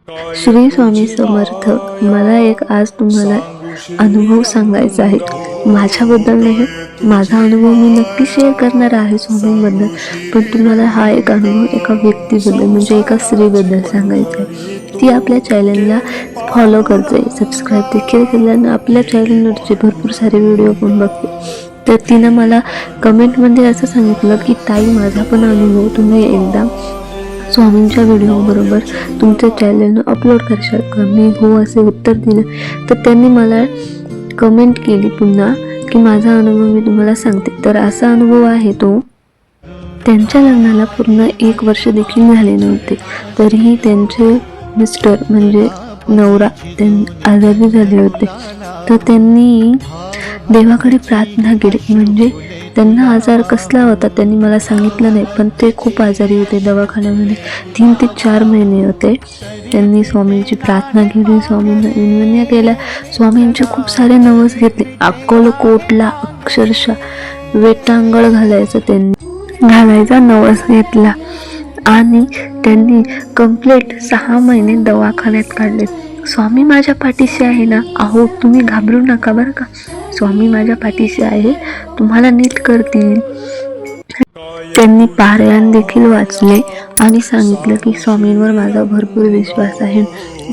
श्री स्वामी समर्थ. मला एक आज तुम्हाला अनुभव सांगायचा आहे. माझ्याबद्दल नाही, माझा अनुभव मी नक्की शेअर करणार आहे स्वामींबद्दल, पण तुम्हाला हा एक अनुभव एका व्यक्तीबद्दल म्हणजे एका स्त्रीबद्दल सांगायचा आहे. ती आपल्या चॅनलला फॉलो करते, सबस्क्राईब देखील केल्यानं आपल्या चॅनलवरचे भरपूर सारे व्हिडिओ पण बघते. तर तिनं मला कमेंटमध्ये असं सांगितलं की ताई, माझा पण अनुभव तुम्ही एकदा स्वामींच्या व्हिडिओबरोबर तुमच्या चॅनलनं अपलोड करशाल का? मी हो असे उत्तर दिलं. तर त्यांनी मला कमेंट केली पुन्हा की माझा अनुभव मी तुम्हाला सांगते. तर असा अनुभव आहे तो, त्यांच्या लग्नाला पूर्ण 1 वर्ष देखील झाले नव्हते, तरीही त्यांचे मिस्टर म्हणजे नवरा आजारी झाले होते. तर त्यांनी देवाकडे प्रार्थना केली. म्हणजे त्यांना आजार कसला होता त्यांनी मला सांगितलं नाही, पण ते खूप आजारी होते. दवाखान्यामध्ये 3 ते 4 महिने होते. त्यांनी स्वामींची प्रार्थना केली, स्वामींना विनवण्या केल्या, स्वामींचे खूप सारे नवस घेतले. अक्कलकोटला अक्षरशः वेटांगळ घालायचा नवस घेतला आणि त्यांनी कंप्लीट 6 महिने दवाखान्यात काढले. स्वामी माझ्या पाठीशी आहे ना, अहो तुम्ही घाबरू नका बरं का, स्वामी माझ्या पाठीशी आहे, तुम्हाला नीट करतील. त्यांनी पारायण देखील वाचले आणि सांगितलं की स्वामींवर माझा भरपूर विश्वास आहे,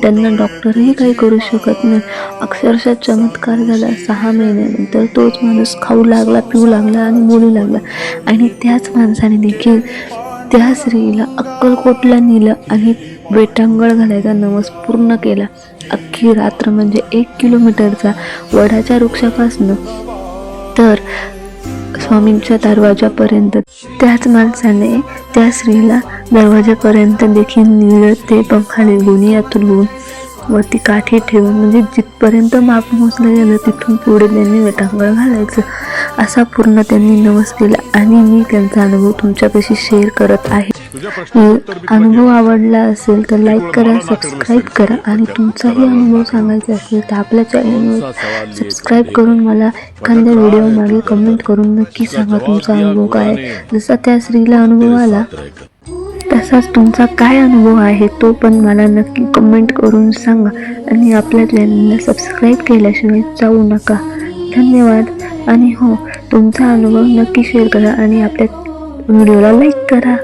त्यांना डॉक्टरही काही करू शकत नाही. अक्षरशः चमत्कार झाला. 6 महिन्यानंतर तोच माणूस खाऊ लागला, पिऊ लागला आणि बोलू लागला. आणि त्याच माणसाने देखील त्या स्त्रीला अक्कलकोटला नेलं आणि वेटांगळ घालायचा नवस पूर्ण केला. अख्खी रात्र म्हणजे 1 किलोमीटरचा वडाच्या वृक्षापासून तर स्वामींच्या दरवाजापर्यंत त्याच माणसाने त्या स्त्रीला दरवाजापर्यंत देखील नेलं. ते पंखाने गुनियातून वरती काठी ठेवून, म्हणजे जिथपर्यंत माप मोजलं गेलं तिथून पुढे त्यांनी वेटांगळ घालायचं असा पूर्ण त्यांनी नवस केला. आणि मी त्यांचा अनुभव तुमच्यापाशी शेअर करत आहे. अनुभव आवडला असेल तर लाईक करा, सबस्क्राईब करा आणि तुमचाही अनुभव सांगायचा असेल तर आपल्या चॅनलवर सबस्क्राईब करून मला एखाद्या व्हिडिओ मागे कमेंट करून नक्की सांगा तुमचा अनुभव काय. जसा त्या स्त्रीला अनुभव आला तसाच तुमचा काय अनुभव आहे तो पण मला नक्की कमेंट करून सांगा. आणि आपल्या चॅनलला सबस्क्राईब केल्याशिवाय जाऊ नका. धन्यवाद. आणि हो, तुमचा अनुभव नक्की शेअर करा आणि आपल्या व्हिडिओला लाईक करा.